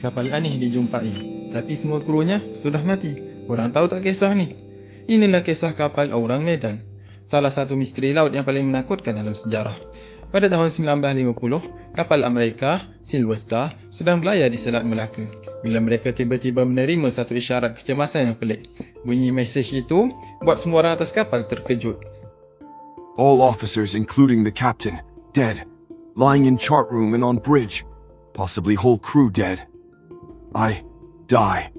kapal aneh dijumpai, tapi semua krunya sudah mati. Korang tahu tak kisah ni? Inilah kisah kapal Orang Medan, salah satu misteri laut yang paling menakutkan dalam sejarah. Pada tahun 1950, kapal Amerika, Silver Star, sedang berlayar di Selat Melaka bila mereka tiba-tiba menerima satu isyarat kecemasan yang pelik. Bunyi mesej itu buat semua orang atas kapal terkejut. All officers, including the captain, dead. Lying in chart room and on bridge. Possibly whole crew dead. I die.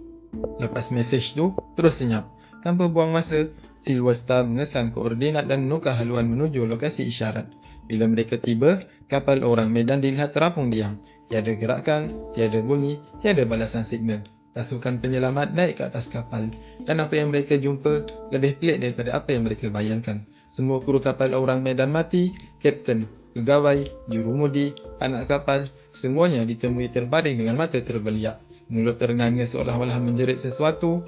Lepas mesej tu, terus senyap. Tanpa buang masa, Silver Star mengesan koordinat dan menukar haluan menuju lokasi isyarat. Bila mereka tiba, kapal Orang Medan dilihat terapung diam. Tiada gerakan, tiada bunyi, tiada balasan signal. Pasukan penyelamat naik ke atas kapal dan apa yang mereka jumpa lebih pelik daripada apa yang mereka bayangkan. Semua kru kapal Orang Medan mati, kapten, pegawai, jurumudi, anak kapal, semuanya ditemui terbaring dengan mata terbeliak. Mulut ternganga seolah-olah menjerit sesuatu.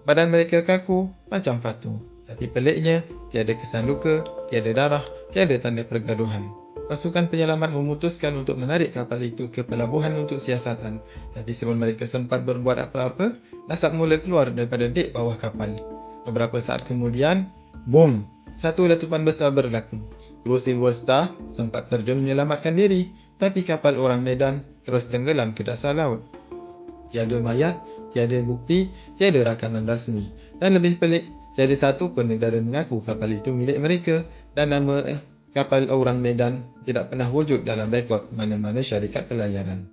Badan mereka kaku macam patung. Tapi peliknya, tiada kesan luka, tiada darah, tiada tanda pergaduhan. Pasukan penyelamat memutuskan untuk menarik kapal itu ke pelabuhan untuk siasatan. Tapi sebelum mereka sempat berbuat apa-apa, asap mula keluar daripada dek bawah kapal. Beberapa saat kemudian, boom! Satu letupan besar berlaku. Kru Silver Star sempat terjun menyelamatkan diri, tapi kapal Orang Medan terus tenggelam ke dasar laut. Tiada mayat, tiada bukti, tiada rakaman rasmi. Dan lebih pelik, tiada satu pun negara mengaku kapal itu milik mereka dan nama kapal Orang Medan tidak pernah wujud dalam rekod mana-mana syarikat pelayaran.